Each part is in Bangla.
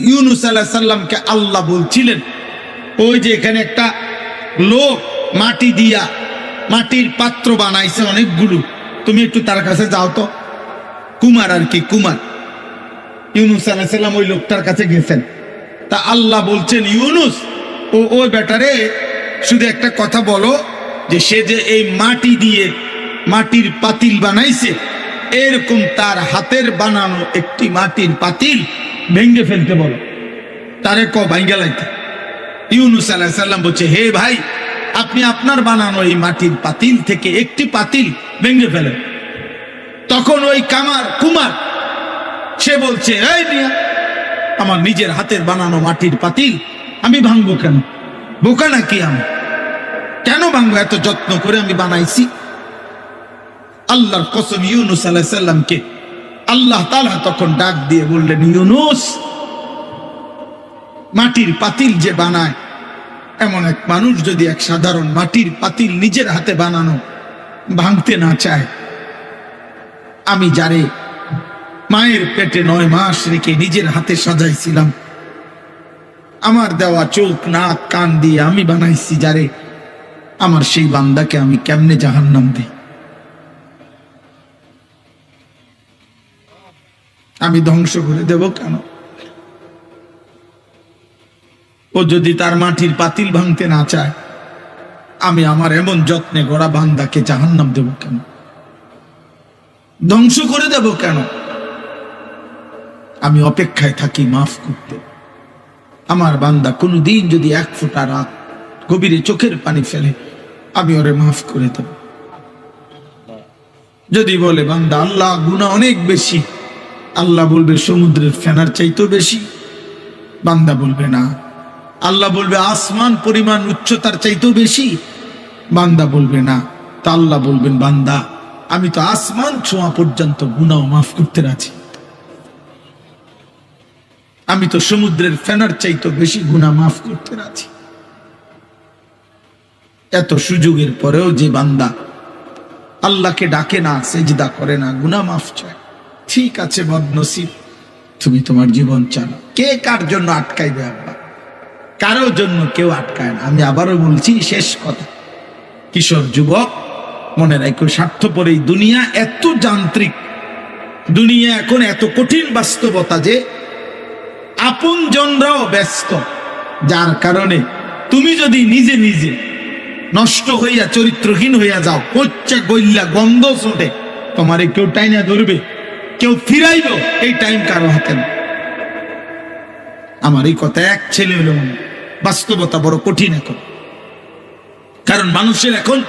ইউনূস আলাইহিস সালামকে আল্লাহ বলছিলেন, ওই যে এখানে একটা লোক মাটি দিয়া মাটির পাত্র বানাইছে অনেকগুলো, তুমি একটু তার কাছে যাও তো। কুমার আর কি, কুমার। ইউনূস আলাইহিস সালাম ওই লোকটার কাছে গেছেন। তা আল্লাহ বলছেন, ইউনূস ওই বেটারে শুধু একটা কথা বলো, যে সে যে এই মাটি দিয়ে মাটির পাতিল বানাইছে, এরকম তার হাতের বানানো একটি মাটির পাতিল ভেঙ্গে ফেলতে বলো, তারে ভাঙ্গা লাইতে। ইউনূস আলাইহিস সালাম বলছে, হে ভাই, আপনি আপনার বানানো এই মাটির পাতিল থেকে একটি পাতিল ভেঙ্গে ফেলেন। তখন ওই কুমার সে বলছে, এই মিয়া, আমার নিজের হাতের বানানো মাটির পাতিল আমি ভাঙবো কেন? বোকা নাকি আমি? কেন ভাঙবো? এত যত্ন করে আমি বানাইছি। আল্লাহর কসম, ইউনূস আলাইহিস সালামকে আল্লাহ তাআলা তখন ডাক দিয়ে বললেন, ইউনূস, মাটির পাতিল যে বানায়, এমন এক মানুষ যদি এক সাধারণ মাটির পাতিল নিজের হাতে বানানো ভাঙতে না চায়, আমি যারে মায়ের পেটে 9 মাস রেখে নিজের হাতে সাজাইছিলাম, আমার দেওয়া চোখ নাক কান দিয়ে আমি বানাইছি যারে, আমার সেই বান্দাকে আমি কেমনে জাহান্নাম দিই? আমি ধ্বংস করে দেব কেন? ও যদি তার মাটির পাতিল ভাঙতে না চায়, আমি আমার এমন যত্নে গড়া বান্দাকে জাহান্নাম দেব কেন? ধ্বংস করে দেব কেন? আমি অপেক্ষায় থাকি মাফ করতে। আমার বান্দা কোনদিন যদি 1 ফোঁটা রাত গভীরে চোখের পানি ফেলে, আমি ওরে মাফ করে দেব। যদি বলে বান্দা আল্লাহ গুনাহ অনেক বেশি, আল্লাহ বলবে সমুদ্রের ফেনার চাইতেও বেশি। বান্দা বলবে না। আল্লাহ বলবে আসমান পরিমাণ উচ্চতার চাইতেও বেশি। বান্দা বলবে না। তা আল্লাহ বলবেন, বান্দা আমি তো আসমান ছোঁয়া পর্যন্ত গুনাহ মাফ করতে রাজি, আমি তো সমুদ্রের ফেনার চাইতেও বেশি গুনাহ মাফ করতে রাজি। এত সুযোগের পরেও যে বান্দা আল্লাহকে ডাকে না, সেজদা করে না, গুনাহ মাফ চায়, ঠিক আছে বদনসিব, তুমি তোমার জীবন চালাও। কে কার জন্য আটকাইবে? আব্বা, কারো জন্য কেউ আটকায় না। আমি আবারও বলছি, শেষ কথা, কিশোর যুবক, মনে রাখো, স্বার্থপর এই দুনিয়া এত যান্ত্রিক, দুনিয়া এখন এত কঠিন বাস্তবতা যে আপন জনরাও ব্যস্ত, যার কারণে তুমি যদি নিজে নিজে নষ্ট হইয়া চরিত্রহীন হইয়া যাও, পচ্চা গইল্লা গন্ধ ছোটে, তোমারে কেউ টাইনা ধরবে, কেউ ফিরাইব, এই টাইম কারো হাতে না। আমার এই কথা এক ছেলে হলো, বাস্তবতা বড় কঠিন এখন, কারণ মানুষের এখন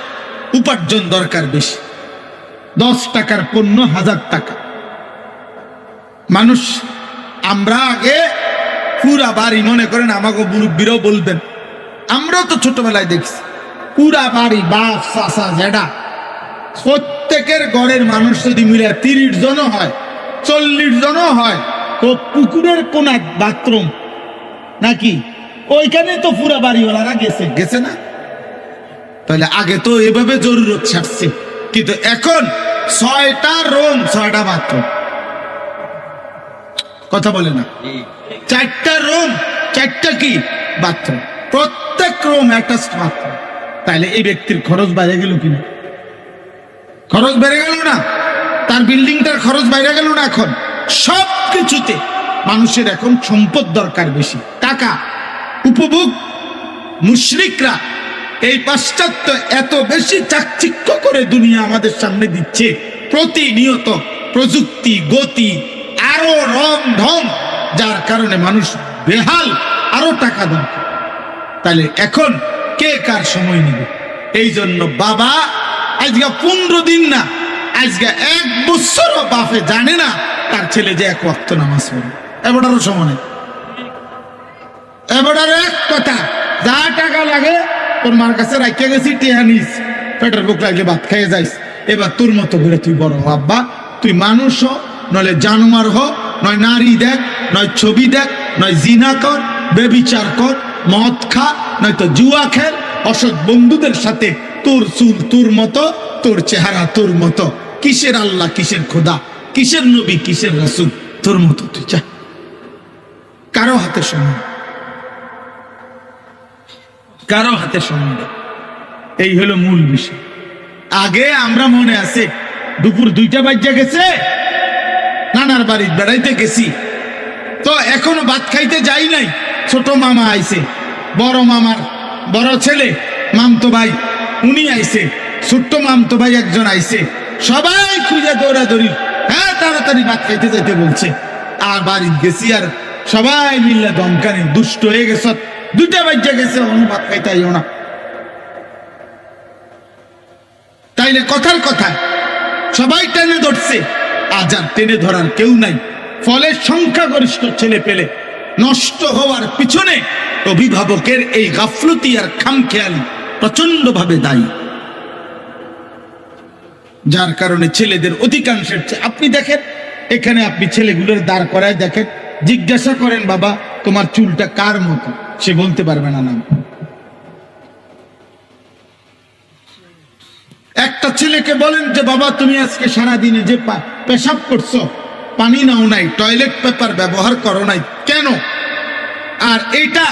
উপার্জন দরকার বেশি। 10 টাকার পণ্য 1000 টাকা। মানুষ, আমরা আগে পুরা বাড়ি, মনে করেন আমাকে মুরব্বীরাও বলবেন, আমরাও তো ছোটবেলায় দেখছি, পুরা বাড়ি বাপ চাচা জেডা প্রত্যেকের ঘরের মানুষ যদি মিলে 30 জনও হয়, 40 জনও হয়, তো পুকুরের কোন এক বাথরুম নাকি ওইখানে তো পুরা বাড়িওয়ালারা গেছে না? তাহলে আগে তো এভাবে জরুরত ছাড়ছে, কিন্তু এখন 6টা রুম 6টা বাথরুম। কথা বলে না? 4টা রুম 4টা কি বাথরুম, প্রত্যেক রুম অ্যাটাচড বাথরুম। তাহলে এই ব্যক্তির খরচ বেড়ে গেল কিনা? খরচ বেড়ে গেল না? তার বিল্ডিংটার খরচ বেড়ে গেল না? এখন সব কিছুতে মানুষের এখন সম্পদ দরকার বেশি, টাকা, উপভোগ। মুশরিকরা এই পাশ্চাত্য এত বেশি চাকচিক্য করে দুনিয়া আমাদের সামনে দিচ্ছে, প্রতিনিয়ত প্রযুক্তি, গতি, আরো রং ঢং, যার কারণে মানুষ বেহাল, আরো টাকা দরকার। তাহলে এখন কে কার সময় নেবে? এই জন্য বাবা আজকে 15 দিন না, আজকে 1 বছরও বাপে জানে না তার ছেলে যে 1 ওয়াক্ত নামাজ পড়ে। এবারও সময় নেই। এবার এক কথা, যা টাকা লাগে তোর মার কাছে রাখিয়া গেছি, টিয়া নিস, পেটের বুক লাগলে ভাত খাইয়ে যাইস। এবার তোর মতো করে তুই বড় হ আব্বা, তুই মানুষ হ, নইলে জানোয়ার হ, নয় নারী দেখ, নয় ছবি দেখ, নয় জিনা কর, বেবিচার কর, মদ খা, নয়তো জুয়া খেল, অসৎ বন্ধুদের সাথে, তোর চুল তোর মতো, তোর চেহারা তোর মতো, কিসের আল্লাহ, কিসের খোদা, কিসের নবী, কিসের রাসূল, তোর মতো তুই যা। কারো হাতে সময়, কারো হাতে সময় দেয়। এই হলো মূল বিষয়। আগে আমরা মনে আছে দুপুর 2টা বাজে গেছে, নানার বাড়ি বেড়াইতে গেছি, তো এখনো ভাত খাইতে যাই নাই। ছোট মামা আইছে, বড় মামার বড় ছেলে মামতো ভাই উনি আইছে, ছোট্ট মামতো ভাই একজন আইছে, সবাই খুঁজে দৌড়াদৌড়ি, হ্যাঁ তাড়াতাড়ি ভাত খাইতে যাইতে বলছে। আর বাড়ি গেছি আর সবাই মিললে দমকানি, দুষ্ট হয়ে গেছ, 2টা বাজে গেছে, অন্য ভাত খাইতে আইও না। তাইলে কথার কথা সবাই টেনে ধরছে, আজান টেনে ধরার কেউ নাই। ফলে সংখ্যাগরিষ্ঠ ছেলে পেলে নষ্ট হওয়ার পিছনে অভিভাবকের এই গাফলতি আর খামখেয়ালি প্রচন্ড ভাবে দায়ী, যার কারণে ছেলেদের অধিকাংশের আপনি দেখেন, এখানে আপনি ছেলেগুলোর দাঁড় করায় দেখেন, জিজ্ঞাসা করেন বাবা তোমার চুলটা কার মতো, সে বলতে পারবে না নাম। একটা ছেলেকে বলেন যে বাবা তুমি আজকে সারাদিনে যে পেশাব করছো, পানি নাও নাই, টয়লেট পেপার ব্যবহার করো নাই কেন? আর এটা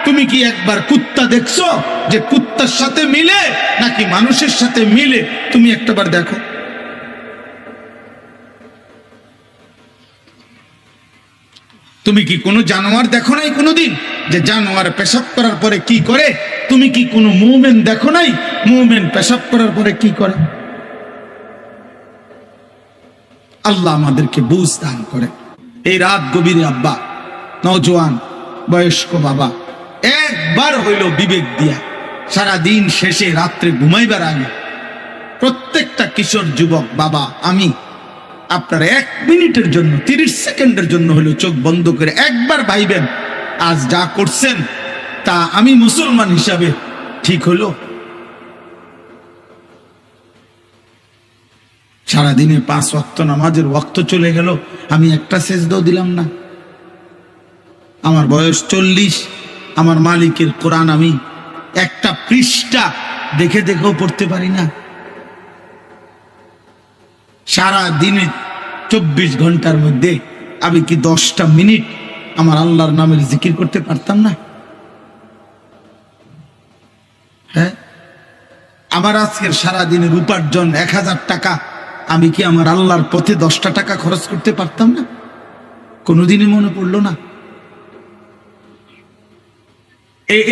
তুমি কি একবার কুত্তা দেখছো যে কুত্তার সাথে মিলে নাকি মানুষের সাথে মিলে? তুমি একটাবার দেখো। তুমি কি কোনো জানোয়ার দেখো নাই কোনোদিন যে জানোয়ার পেশাব করার পরে কি করে? তুমি কি কোনো মুমিন দেখো নাই মুমিন পেশাব করার পরে কি করে? আল্লাহ আমাদেরকে বুঝ দান করে। এই রাত গভীরে আব্বা, নওজোয়ান বয়স্ক বাবা একবার হইল বিবেক দিয়া সারাদিন শেষে রাত্রে ঘুমাইবার আগে প্রত্যেকটা কিশোর যুবক বাবা, আমি আপনারা 1 মিনিটের জন্য 30 সেকেন্ডের জন্য হলো চোখ বন্ধ করে একবার ভাইবেন, আজ যা করছেন তা আমি মুসলমান হিসাবে ঠিক হলো? সারাদিনে 5 ওয়াক্ত নামাজের ওয়াক্ত চলে গেল, আমি একটা সেজদাও দিলাম না। আমার বয়স 40, আমার মালিকের কোরআন আমি একটা পৃষ্ঠা দেখে দেখেও পড়তে পারি না। সারা দিনে 24 ঘন্টার মধ্যে আমি কি 10টা মিনিট আমার আল্লাহর নামের জিকির করতে পারতাম না? হ্যাঁ, আমার আজকের সারা দিনের উপার্জন 1000 টাকা, আমি কি আমার আল্লাহর পথে 10টা টাকা খরচ করতে পারতাম না? কোনোদিনই মনে পড়লো না।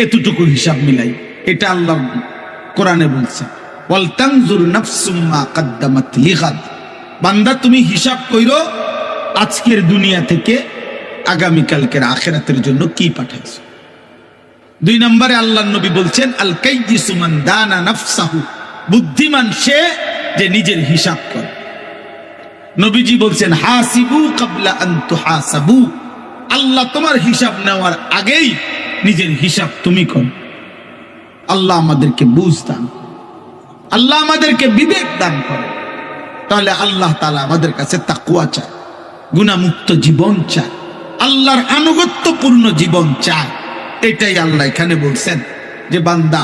এতটুকু হিসাব মিলাই, এটা আল্লাহ কোরআনে বলছে, ওয়াল তানজুর নাফসুম মা কদ্দামাত লিগাদ। বান্দা তুমি হিসাব কইরো আজকের দুনিয়া থেকে আগামীকালকের আখিরাতের জন্য কি পাঠাইছো। 2 নম্বরে আল্লাহর নবী বলছেন আল কাইয়িসু মান দানা নাফসাহু, বুদ্ধিমান সে যে নিজের হিসাব করে। নবীজি বলছেন হাসিবু ক্বাবলা আন তুহাসাবু, আল্লাহ তোমার হিসাব নেওয়ার আগেই নিজের হিসাব তুমি করো। আল্লাহ আমাদেরকে বুঝ দান, আল্লাহ আমাদেরকে বিবেক দান করে। তাহলে আল্লাহ তাআলা আমাদের কাছে তাকওয়া চায়, গুনাহমুক্ত জীবন চায়, আল্লাহর আনুগত্যপূর্ণ জীবন চায়। এটাই আল্লাহ এখানে বলছেন যে বান্দা,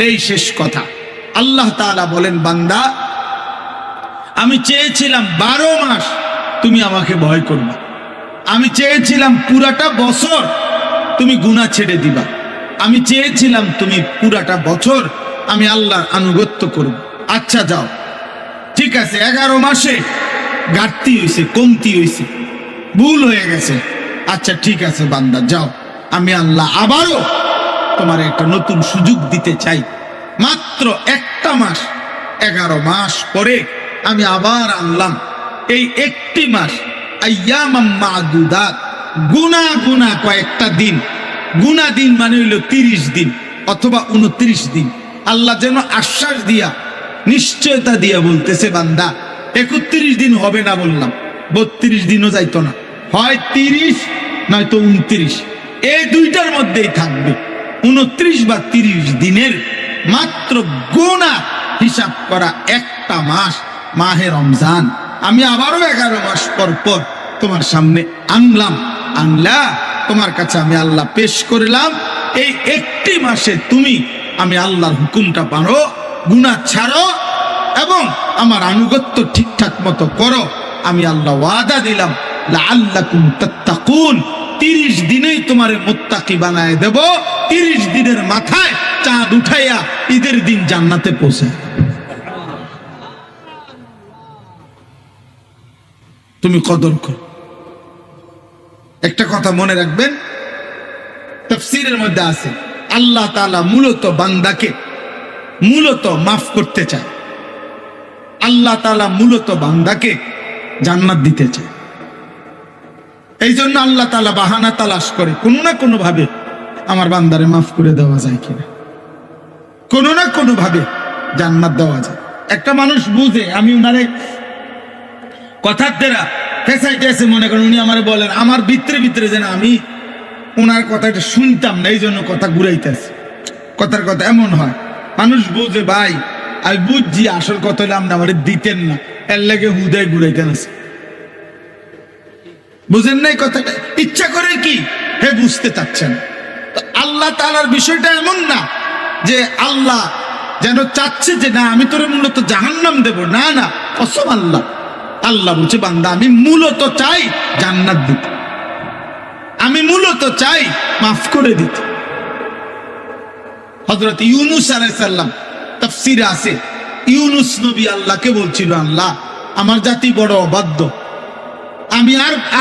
এই শেষ কথা, আল্লাহ তাআলা বলেন বান্দা আমি চেয়েছিলাম 12 মাস তুমি আমাকে ভয় করবা, আমি চেয়েছিলাম পুরাটা বছর তুমি গুনাহ ছেড়ে দিবা, আমি চেয়েছিলাম তুমি পুরাটা বছর আমি আল্লাহর আনুগত্য করব। আচ্ছা যাও, ঠিক আছে, 11 মাসে ঘাটতি হয়েছে, কমতি হয়েছে, ভুল হয়ে গেছে, আচ্ছা ঠিক আছে বান্দা যাও, আমি আল্লাহ আবারও তোমার একটা নতুন সুযোগ দিতে চাই। মাত্র 1টা মাস, 11 মাস পরে আমি আবার আনলাম এই 1টি মাস, আইয়ামাম মাদুদাত, গুনা গুনা কয়েকটা দিন, গুনা দিন মানে হইল 30 দিন অথবা 29 দিন। আল্লাহ যেন আশ্বাস দিয়া নিশ্চয়তা দিয়া বলতেছে বান্দা 31 দিন হবে না বললাম, 32 দিনও যাইতো না, হয় 30 নয়তো 29, এই 2টার মধ্যেই থাকবে। 29 বা 30 দিনের মাত্র গুনাহ হিসাব করা একটা মাস, মাহে রমজান, আমি আবারও 11 মাস পর পর তোমার সামনে আনলা তোমার কাছে আমি আল্লাহ পেশ করলাম। এই 1টি মাসে তুমি আমি আল্লাহর হুকুমটা পারো, গুনাহ ছাড়ো এবং আমার আনুগত্য ঠিকঠাক মতো করো। আমি আল্লাহ ওয়াদা দিলাম লাআল্লাকুম তাত্তাকুন, 30 দিনেই তোমার মুত্তাকি বানায় দেব। 30 দিনের মাথায় চাঁদ উঠাইয়া ঈদের দিন জান্নাতে পৌঁছে। তুমি কদর করো। একটা কথা মনে রাখবেন, তাফসীরের মধ্যে আছে আল্লাহ তাআলা মূলত বান্দাকে মাফ করতে চায়। আল্লাহ তাআলা মূলত বান্দাকে জান্নাত দিতে চায়। এই জন্য আল্লাহ তাআলা বাহানা তালাশ করে কোনো না কোনো ভাবে আমার বান্দারে মাফ করে দেওয়া যায় কিনা, কোনো না কোনো ভাবে জান্নাত দেওয়া যায়। একটা মানুষ বুঝে আমি উনারে কথার দ্বারা ফেসাইতে আছে, মনে করেন উনি আমারে বলেন, আমার ভিতরে যেন আমি ওনার কথাটা শুনতাম না, এই জন্য কথা ঘুরাইতেছে। কথার কথা এমন হয়, মানুষ বুঝে ভাই আমি বুঝছি আসল কথা হলে আপনি আমার দিতেন না, এর লাগে হুদায় ঘুরাইতেন আছে। বুঝেন নাই কথাটা? ইচ্ছা করে কি হে বুঝতে চাচ্ছেন। তো আল্লাহ তাআলার বিষয়টা এমন না যে আল্লাহ যেন চাচ্ছে যে না আমি তোরে মূলত জাহান্নাম দেব, না না, কসম আল্লাহ। আল্লাহ বলছে বান্দা আমি মূলত চাই জান্নাত দিতে, আমি মূলত চাই মাফ করে দিতে। হযরত ইউনূস আলাইহিস সালাম তাফসীরে আছে, ইউনূস নবী আল্লাহকে বলছিল আল্লাহ আমার জাতি বড় অবাধ্য, আমি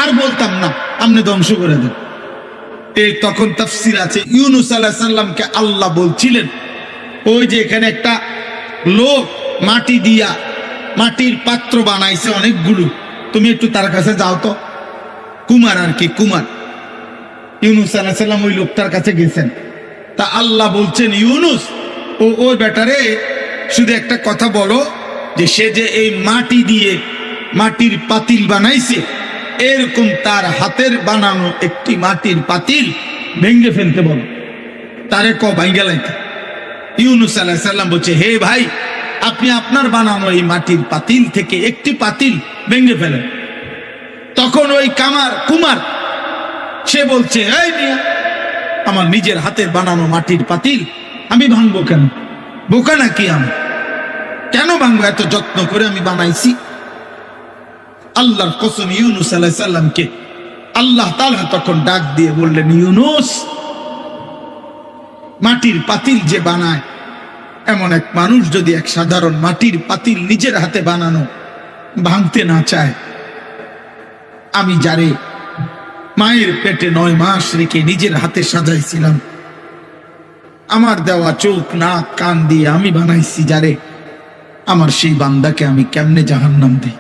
আর বলতাম না, আপনি ধ্বংস করে দেন। এই তখন তাফসীর আছে ইউনূস আলাইহিস সালামকে আল্লাহ বলছিলেন ওই যে এখানে একটা লোক মাটি দিয়া মাটির পাত্র বানাইছে অনেকগুলো, তুমি একটু তার কাছে যাও তো। কুমার আর কি, কুমার। ইউনূস আলাইহিস সালাম ওই লোকটার কাছে গেছেন। তা আল্লাহ বলছেন ইউনূস ওই বেটারে শুধু একটা কথা বলো যে সে যে এই মাটি দিয়ে মাটির পাতিল বানাইছে, এরকম তার হাতের বানানো একটি মাটির পাতিল ভেঙে ফেলতে বলো, তারে ভাঙ্গে লাইতে। ইউনূস আলাইহিস সালাম বলছে হে ভাই, আপনি আপনার বানানো এই মাটির পাতিল থেকে একটি পাতিল ভেঙে ফেলেন। তখন ওই কুমার সে বলছে এই মিয়া, আমার নিজের হাতের বানানো মাটির পাতিল আমি ভাঙবো কেন? বোকা নাকি আমি? কেন ভাঙবো? এত যত্ন করে আমি বানাইছি। আল্লাহর কসম, ইউনূস আলাইহিস সালামকে আল্লাহ তাআলা তখন ডাক দিয়ে বললেন ইউনূস, মাটির পাতিল যে বানায়, এমন এক মানুষ যদি এক সাধারণ মাটির পাতিল নিজের হাতে বানানো ভাঙতে না চায়, আমি যারে মায়ের পেটে 9 মাস রেখে নিজের হাতে সাজাইছিলাম, আমার দেওয়া চোখ নাক কান দিয়ে আমি বানাইছি যারে, আমার সেই বান্দাকে আমি কেমনে জাহান্নাম দিই?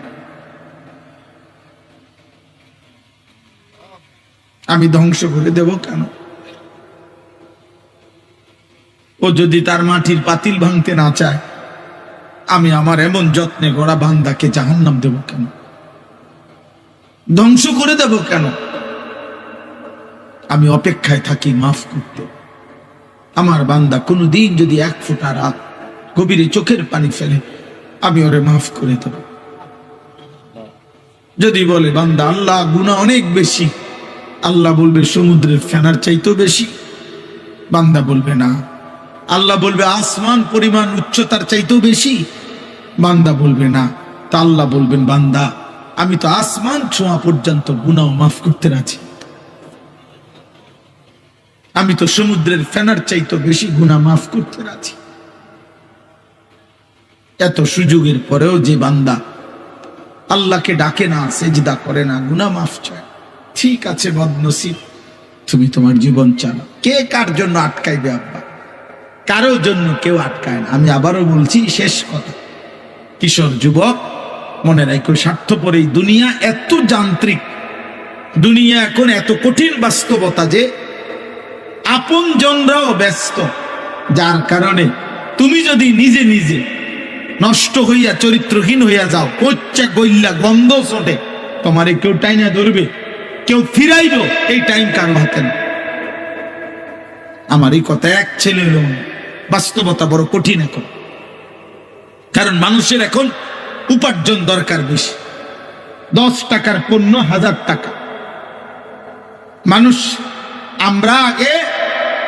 আমি ধ্বংস করে দেব কেন? ও যদি তার মাটির পাতিল ভাঙতে না চায়, আমি আমার এমন যত্নে গড়া বান্দাকে জাহান্নাম দেব কেন? ধ্বংস করে দেব কেন? আমি অপেক্ষায় থাকি মাফ করতে। আমার বান্দা কোনদিন যদি 1 ফোঁটা রাত গভীরে চোখের পানি ফেলে, আমি ওরে মাফ করে দেব। যদি বলে বান্দা আল্লাহ গুনাহ অনেক বেশি, আল্লাহ বলবে সমুদ্রের ফেনার চাইতেও বেশি। বান্দা বলবে না। আল্লাহ বলবে আসমান পরিমাণ উচ্চতার চাইতেও বেশি। বান্দা বলবে না। তা আল্লাহ বলবেন বান্দা আমি তো আসমান ছোঁয়া পর্যন্ত গুনাহ মাফ করতে রাজি, আমি তো সমুদ্রের ফেনার চাইতেও বেশি গুনাহ মাফ করতে রাজি। এত সুযোগের পরেও যে বান্দা আল্লাহকে ডাকে না, সেজদা করে না, গুনাহ মাফ চায়, ঠিক আছে বদনসিব, তুমি তোমার জীবন চালাও। কে কার জন্য আটকাইবে আব্বা? কারোর জন্য কেউ আটকায় না। আমি আবারও বলছি, শেষ কথা, কিশোর যুবক মনে রাখো, স্বার্থপর এই দুনিয়া এত যান্ত্রিক, দুনিয়া এখন এত কঠিন বাস্তবতা যে আপন জনরাও ব্যস্ত, যার কারণে তুমি যদি নিজে নিজে নষ্ট হইয়া চরিত্রহীন হইয়া যাও, পচ্চা গইল্লা গন্ধ ছোটে, তোমারে কেউ টাইনা ধরবে, কেউ ফিরাইব, এই টাইম কারো হাতে না। আমার এই কথা এক ছেলে হলো, বাস্তবতা বড় কঠিন এখন। কারণ মানুষের এখন উপার্জন দরকার বেশি। 10 টাকার পণ্য 1000 টাকা। মানুষ, আমরা আগে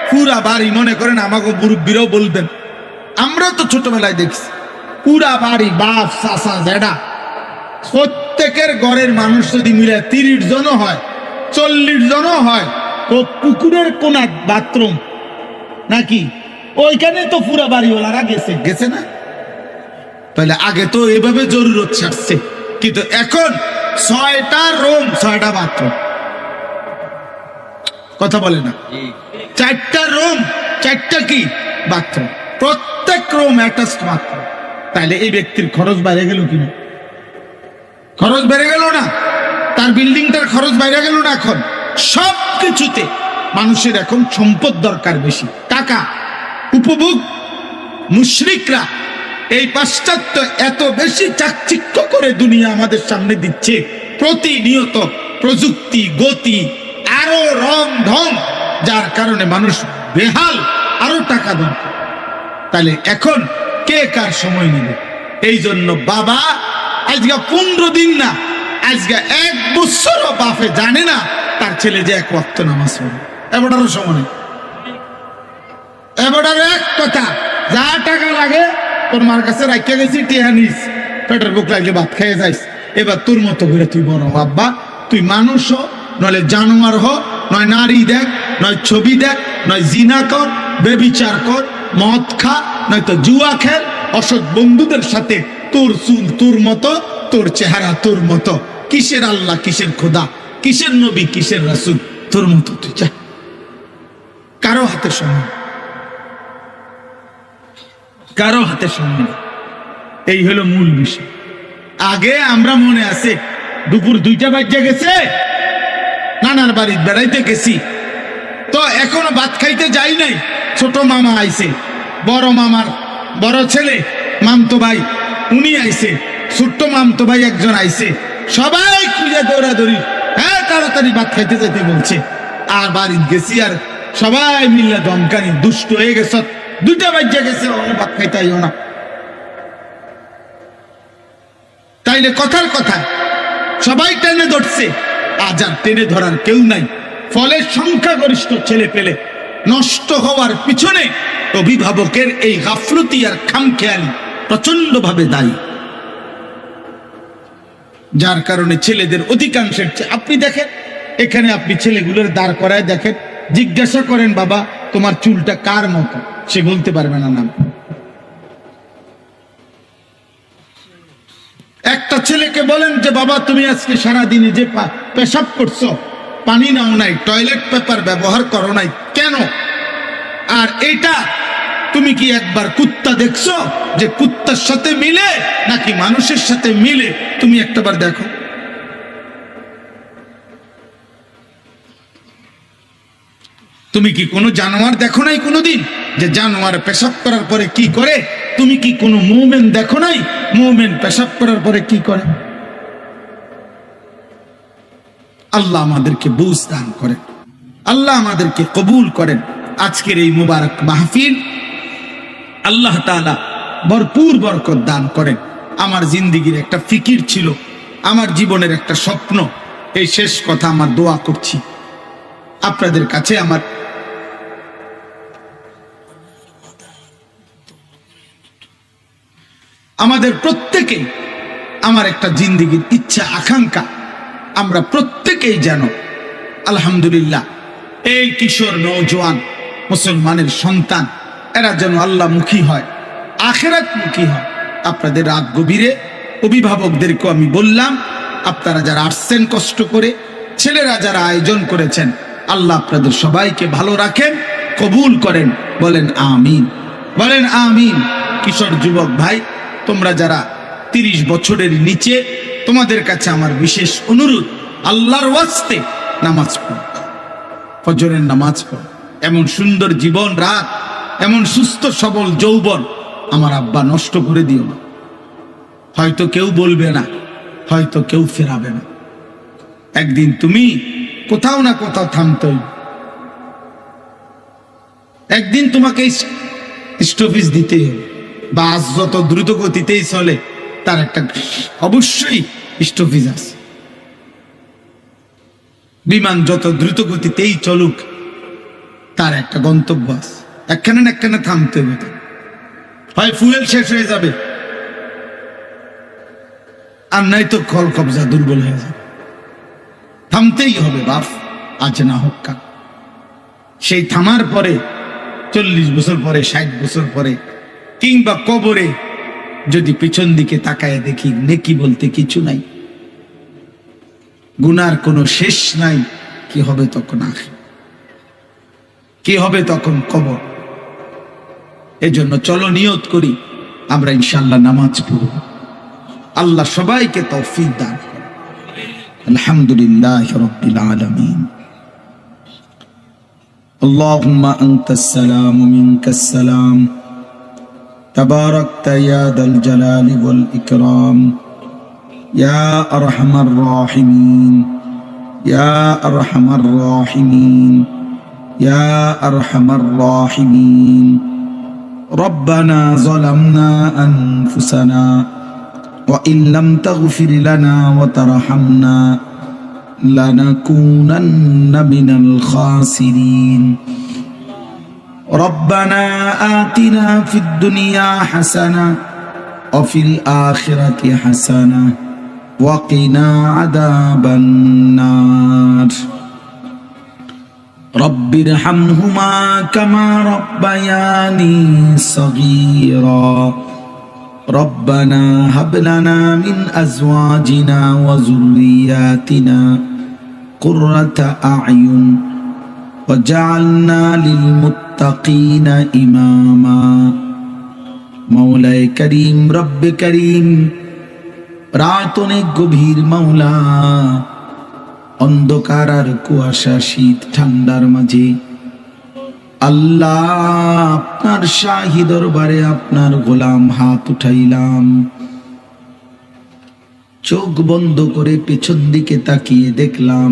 পুরা বাড়ি, মনে করেন আমাকে মুরব্বীরাও বলবেন, আমরা তো ছোটবেলায় দেখছি পুরা বাড়ি, বাপ চাচা জেঠা প্রত্যেকের ঘরের মানুষ যদি মিলে 30 জনও হয়, 40 জনও হয়, ও পুকুরের কোনা বাথরুম নাকি ওইখানে তো পুরা বাড়িওয়ালারা গেছে গেছে না? তাহলে আগে তো এভাবে জরুরত ছাড়ছে, কিন্তু এখন 6টা রুম 6টা বাথরুম। কথা বলে না? 4টা রুম 4টা কি বাথরুম, প্রত্যেক রুম অ্যাটাচড বাথরুম। তাহলে এই ব্যক্তির খরচ বাইরে গেল কিনা? খরচ বেড়ে গেল না? তার বিল্ডিংটার খরচ বাইরে গেল না? এখন সব কিছুতে মানুষের এখন সম্পদ দরকার বেশি, টাকা, উপভোগ। মুশরিকরা এই পাশ্চাত্য এত বেশি চাকচিক্য করে দুনিয়া আমাদের সামনে দিচ্ছে, প্রতিনিয়ত প্রযুক্তি, গতি, আরো রং ঢং, যার কারণে মানুষ বেহাল, আরো টাকা দরকার। তাহলে এখন কে কার সময় নিবে? এই জন্য বাবা আজকে 15 দিন না, আজকে 1 বছরও বাপে জানে না তার ছেলে যে 1 ওয়াক্ত নামাজ পড়ে। এবারও সময় নেই। এবার এক কথা, যা টাকা লাগে তোর মার কাছে রাখিয়া গেছি, টিয়া নিস, পেটের বুক লাগলে ভাত খেয়ে যাইস। এবার তোর মতো করে তুই বড় আব্বা, তুই মানুষ হ, নইলে জানোয়ার হ, নয় নারী দেখ, নয় ছবি দেখ, নয় জিনা কর, বেবিচার কর, মদ খা, নয়তো জুয়া খেল, অসৎ বন্ধুদের সাথে, তোর চুল তোর মতো, তোর চেহারা তোর মতো, কিসের আল্লাহ, কিসের খোদা, কিসের নবী, কিসের রাসূল, তোর মতো তুই যা। কারো হাতে সময়, কারো হাতে সময়। এই হলো মূল বিষয়। আগে আমরা মনে আছে দুপুর 2টা বাজে গেছে, নানার বাড়ি বেড়াইতে গেছি, তো এখনো ভাত খাইতে যাই নাই। ছোট মামা আইছে, বড় মামার বড় ছেলে মামতো ভাই উনি আইছে, ছোট্ট মামতো ভাই একজন আইছে, সবাই খুঁজে দৌড়াদৌড়ি, হ্যাঁ তাড়াতাড়ি ভাত খাইতে যেতে বলছে। আর বাড়ি গেছি, আর সবাই মিলে দমকানি, দুষ্ট হয়ে গেছ, 2টা বাজে গেছে, ভাত খাইতে আইও না। তাইলে কথার কথা সবাই টেনে ধরছে, আজ আর টেনে ধরার কেউ নাই। ফলে সংখ্যাগরিষ্ঠ ছেলে পেলে নষ্ট হওয়ার পিছনে অভিভাবকের এই গাফলতি আর খামখেয়ালি প্রচন্ড ভাবে দায়ী, যার কারণে ছেলেদের অধিকাংশের আপনি দেখেন, এখানে আপনি ছেলেগুলোর দাঁড় করায় দেখেন, জিজ্ঞাসা করেন বাবা তোমার চুলটা কার মতো, সে বলতে পারবে না নাম। একটা ছেলেকে বলেন যে বাবা তুমি আজকে সারাদিনে যে পেশাব করছো, পানি নাও নাই, টয়লেট পেপার ব্যবহার করো নাই কেন? আর এটা তুমি কি একবার কুত্তা দেখছো যে কুত্তার সাথে মিলে নাকি মানুষের সাথে মিলে? তুমি একটাবার দেখো। তুমি কি কোনো জানোয়ার দেখো নাই কোনোদিন যে জানোয়ার পেশাব করার পরে কি করে? তুমি কি কোনো মুমিন দেখো নাই মুমিন পেশাব করার পরে কি করে? আল্লাহ আমাদেরকে বুঝ দান করেন, আল্লাহ আমাদেরকে কবুল করেন। আজকের এই মুবারক মাহফিল আল্লাহ তাআলা ভরপুর বরকত দান করেন। আমার জিন্দেগির একটা ফিকির ছিল, আমার জীবনের একটা স্বপ্ন, এই শেষ কথা আমার দোয়া করছি আপনাদের কাছে। আমাদের প্রত্যেকেই, আমার একটা জিন্দেগির ইচ্ছা আকাঙ্ক্ষা, আমরা প্রত্যেকেই যেন আলহামদুলিল্লাহ এই কিশোর নওজোয়ান মুসলমানের সন্তান, এরা যেন আল্লাহমুখী হয়, আখিরাতমুখী হয়। আপনাদের রাত গভীরে অভিভাবকদেরকেও আমি বললাম, আপনারা যারা আসছেন কষ্ট করে, ছেলেরা যারা আয়োজন করেছেন, আল্লাহ আপনাদের সবাইকে ভালো রাখেন, কবুল করেন। বলেন আমিন, বলেন আমিন। কিশোর যুবক ভাই, তোমরা যারা 30 বছরের নিচে, তোমাদের কাছে আমার বিশেষ অনুরোধ, আল্লাহর ওয়াস্তে নামাজ পড়ো, ফজরের নামাজ পড়ো। এমন সুন্দর জীবন রাত, এমন সুস্থ সবল যৌবন আমার আব্বা নষ্ট করে দিও না। হয়তো কেউ বলবে না, হয়তো কেউ ফেরাবে না, একদিন তুমি কোথাও না কোথাও থামতে হইবে, একদিন তোমাকে স্টপেজ দিতেই হবে। বাস যত দ্রুত গতিতেই চলে, তার একটা অবশ্যই স্টপেজ আছে। বিমান যত দ্রুত গতিতেই চলুক, তার একটা গন্তব্য আছে, একখানে না একখানে থামতে হবে। হয় ফুয়েল শেষ হয়ে যাবে, আর নাই তো কল কবজা দুর্বল হয়ে যাবে। থামতেই হবে বাপ, আজ না হোক কাল। সেই থামার পরে 40 বছর পরে, 60 বছর পরে, কিংবা কবরে যদি পিছন দিকে তাকায় দেখি নেকি বলতে কিছু নাই, গুনার কোনো শেষ নাই, কি হবে তখন? কি হবে তখন? কবর। এজন্য চলো নিয়ত করি আমরা ইনশাআল্লাহ নামাজ পড়ব। আল্লাহ সবাইকে তৌফিক দান করুন। আলহামদুলিল্লাহ রাব্বিল আলামিন। আল্লাহুম্মা আনতাস সালাম মিনকাস সালাম তাবারাকতা ইয়া দাল জালালি ওয়াল ইকরাম ইয়া আরহামার রাহিমিন ইয়া আরহামার রাহিমিন ইয়া আরহামার রাহিমিন। ربنا ظلمنا أنفسنا وإن لم تغفر لنا وترحمنا لنكونن من الخاسرين. ربنا آتنا في الدنيا حسنة وفي الآخرة حسنة وقنا عذاب النار. رب ارحمهما كما ربياني صغيرا. ربنا هب لنا من أزواجنا وذرياتنا قرة أعين وجعلنا للمتقين إماما. مولاي كريم رب كريم রাত অনেক গভীর মাওলা, অন্ধকার আর কুয়াশা, শীত ঠান্ডার মাঝে আল্লাহ আপনার শাহী দরবারে আপনার গোলাম হাত উঠাইলাম। চোখ বন্ধ করে পেছন দিকে তাকিয়ে দেখলাম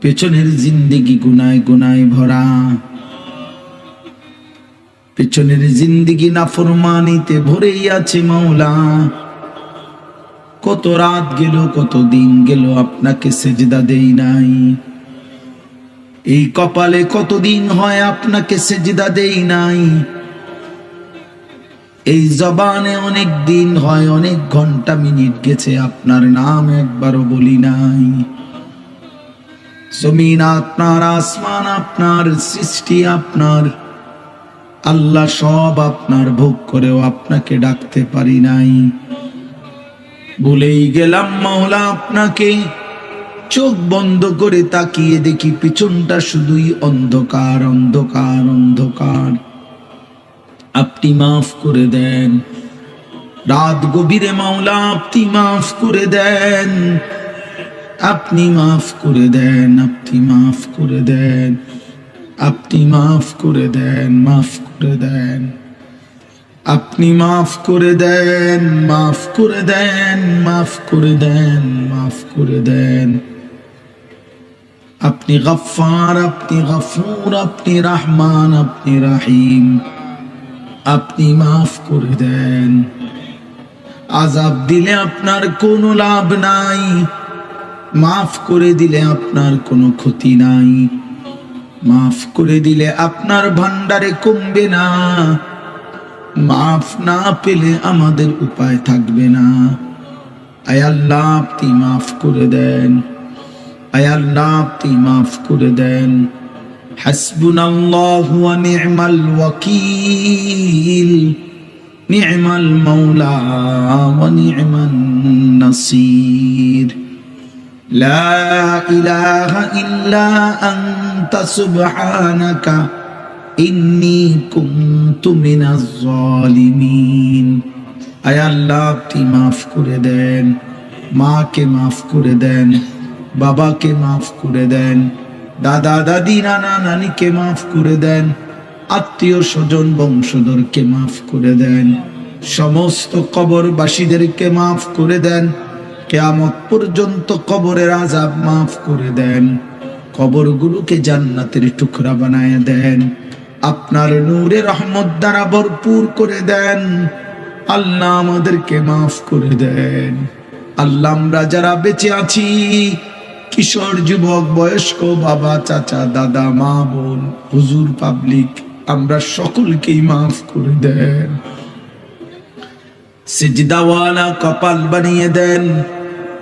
পেছনের জিন্দেগি গুনায় গুনায় ভরা, পেছনের জিন্দেগি নাফরমানিতে ভরেই আছে মাওলা। কত রাত গেল, কত দিন গেল আপনাকে সেজদা দেই নাই। এই কপালে কতদিন হয় আপনাকে সেজদা দেই নাই। এই জবানে অনেক দিন হয়, অনেক ঘন্টা মিনিট গেছে আপনার নাম একবারও বলি নাই। জমিন আপনার, আসমান আপনার, সৃষ্টি আপনার, আল্লাহ সব আপনার, ভোগ করেও আপনাকে ডাকতে পারি নাই। ভুলেই গেলাম মাওলা আপনাকে। চোখ বন্ধ করে তাকিয়ে দেখি পিছনটা শুধুই অন্ধকার, অন্ধকার, অন্ধকার। আপনি মাফ করে দেন। রাত গভীরে মাওলা আপনি মাফ করে দেন, আপনি মাফ করে দেন, আপনি মাফ করে দেন, আপনি মাফ করে দেন, মাফ করে দেন, আপনি মাফ করে দেন, মাফ করে দেন, মাফ করে দেন, মাফ করে দেন। আপনি গফফার, আপনি গফুর, আপনি রহমান, আপনি রহিম, আপনি মাফ করে দেন। আযাব দিলে আপনার কোনো লাভ নাই, মাফ করে দিলে আপনার কোনো ক্ষতি নাই। মাফ করে দিলে আপনার ভান্ডারে কমবে না, মাফ না পেলে আমাদের উপায় থাকবে না। আয় আল্লাহ আপনি মাফ করে দেন, আয় আল্লাহ আপনি মাফ করে দেন। হাসবুনাল্লাহু ওয়া নি'মাল ওয়াকিল, নি'মাল মাওলা ওয়া নি'মান নাসির। লা ইলাহা ইল্লা আনতা সুবহানাকা ইন্নী কুনতু মিনাজ জালিমিন। আয় আল্লাহ আপনি মাফ করে দেন। মাকে মাফ করে দেন, বাবাকে মাফ করে দেন, দাদা দাদি নানা নানিকে মাফ করে দেন, আত্মীয় স্বজন বংশধরকে মাফ করে দেন, সমস্ত কবরবাসীদেরকে মাফ করে দেন। কিয়ামত পর্যন্ত কবরের আযাব মাফ করে দেন। কবরগুলোকে জান্নাতের টুকরা বানায় দেন। আপনার নূরে রহমত দ্বারা ভরপুর করে দেন। আল্লাহ আমাদেরকে মাফ করে দেন। আল্লাহ আমরা যারা বেঁচে আছি, কিশোর, যুবক, বয়স্ক, বাবা, চাচা, দাদা, মা, বোন, হুজুর, পাবলিক, আমরা সকলকেই মাফ করে দেন। সিজদাওয়ালা কপাল বানিয়ে দেন,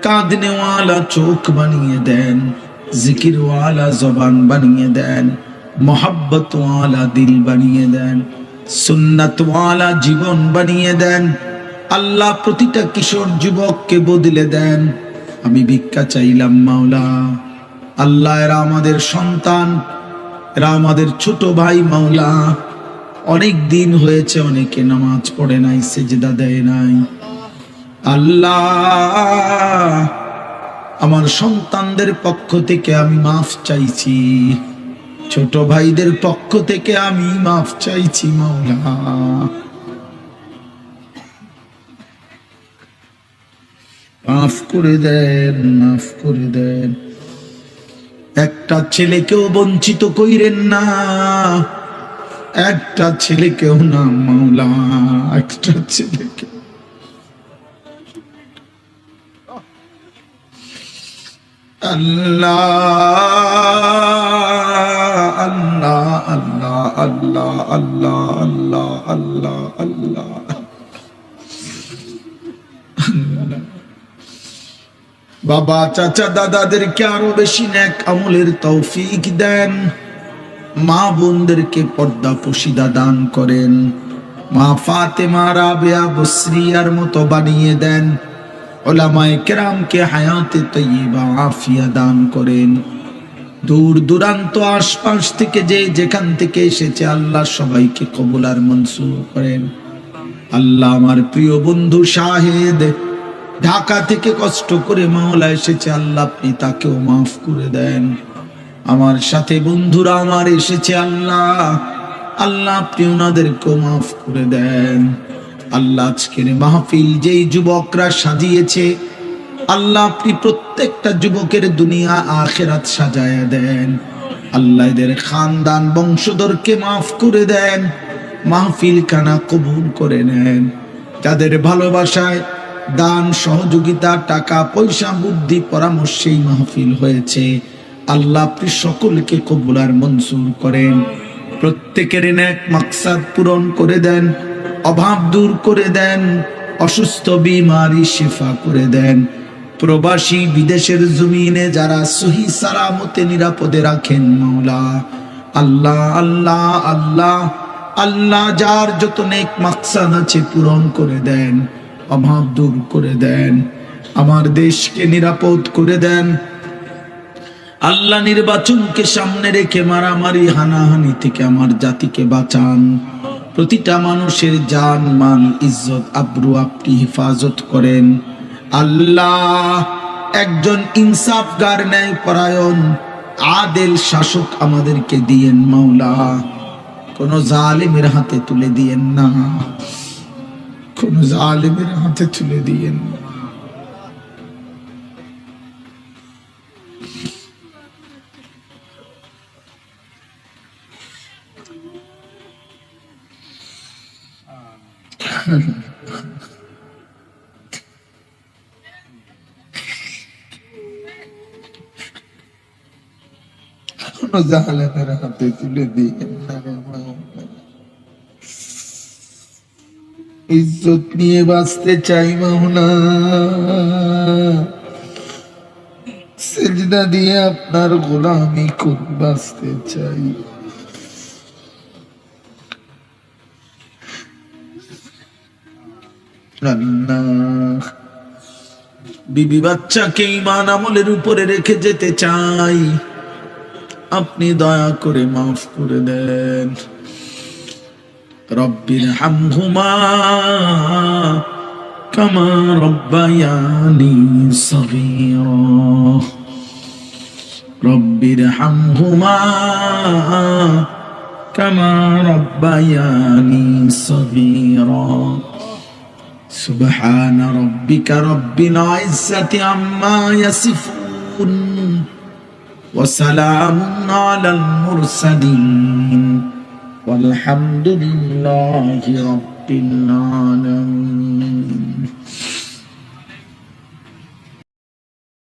কাঁদনেওয়ালা চোখ বানিয়ে দেন, জিকিরওয়ালা জবান বানিয়ে দেন, মোহাব্বতওয়ালা দিল বানিয়ে দেন, সুন্নাতওয়ালা জীবন বানিয়ে দেন। আল্লাহ প্রতিটা কিশোর যুবককে বদলে দেন। আমি ভিক্ষা চাইলাম মাওলা। আল্লাহ এরা আমাদের সন্তান, এরা আমাদের ছোট ভাই মাওলা। অনেক দিন হয়েছে অনেকে নামাজ পড়ে নাই, সেজদা দেয় নাই। আল্লাহ আমার সন্তানদের পক্ষ থেকে আমি মাফ চাইছি, ছোট ভাইদের পক্ষ থেকে আমি মাফ চাইছি মাওলা। মাফ করে দেন, মাফ করে দেন। একটা ছেলেকেও বঞ্চিত কইরেন না, একটা ছেলেকেও না মাওলা, একটা ছেলেকে। আল্লাহ আল্লাহ আল্লাহ আল্লাহ আল্লাহ আল্লাহ আল্লাহ আল্লাহ। বাবা চাচা দাদাদেরকে আরো বেশি নেক আমলের তৌফিক দেন। মা বোনদেরকে পর্দা পশিদা দান করেন। মা ফাতেমা রাবেয়া বসরিয়ার মতো বানিয়ে দেন। উলামায়ে কেরামকে হায়াতে তয়্যিবা আফিয়া দান করেন। দূর দূরান্ত আশপাশ থেকে যে যেখান থেকে এসেছে আল্লাহ সবাইকে কবুল আর মনসুর করেন। আল্লাহ আমার প্রিয় বন্ধু শাহেদ ঢাকা থেকে কষ্ট করে মাওলা এসেছে, আল্লাহ আপনি তাকেও মাফ করে দেন। আমার সাথে বন্ধুরা আমার এসেছে আল্লাহ, আল্লাহ আপনি ওনাদেরকেও মাফ করে দেন। আল্লাহ আজকের মাহফিল যেই যুবকরা সাজিয়েছে আল্লাহ আপনি প্রত্যেকটা যুবকের দুনিয়া আখিরাত সাজায়া দেন। আল্লাহ এদের খানদান বংশধরকে মাফ করে দেন। মাহফিল খানা কবুল করে নেন। তাদের ভালোবাসায় দান সহযোগিতা টাকা পয়সা বুদ্ধি পরামর্শেই মাহফিল হয়েছে। আল্লাহ আপনি সকলকে কবুল আর মনসুর করেন। প্রত্যেকের নেক মাকসাদ পূরণ করে দেন, অভাব দূর করে দেন, অসুস্থ বিমারি শিফা করে দেন। প্রবাসী বিদেশের জমিনে যারা সহি সালামতে নিরাপদে রাখেন মাওলা, আল্লাহ আল্লাহ আল্লাহ আল্লাহ যার যত নেক মাকসাদ আছে পূরণ করে দেন, অভাব দূর করে দেন, আমার দেশকে নিরাপদ করে দেন। আল্লাহ নির্বাচনকে সামনে রেখে মারামারি হানাহানি থেকে আমার জাতিকে বাঁচান। প্রতিটা মানুষের জান মাল ইজ্জত আবরু আপনি হেফাজত করেন। আল্লাহ একজন ইনসাফগার ন্যায় পরায়ণ আদেল শাসক আমাদেরকে দিয়েন মাওলা। কোন জালিমের হাতে তুলে দিয়েন না, কোন জালিমের হাতে তুলে দিয়েন না। জালেমের হাতে তুলে দিয়েন না। ইজ্জত নিয়ে বাঁচতে চাই মাওলা, সিজদা দিয়ে আপনার গোলামি করে বাঁচতে চাই। বিবি বাচ্চাকে ঈমান আমলের উপরে রেখে যেতে চাই, আপনি দয়া করে মাফ করে দেন। রব্বির হামহুমা কামা রব্বায়ানি সগীরা, রব্বির হামহুমা কামা রব্বায়ানি সগীরা। সুবহান রব্বিকা রব্বিল ইজ্জাতি আম্মা ইয়াসিফুন ওয়া সালামুন আলাল মুরসালিন ওয়ালহামদুলিল্লাহি রাব্বিল আলামিন।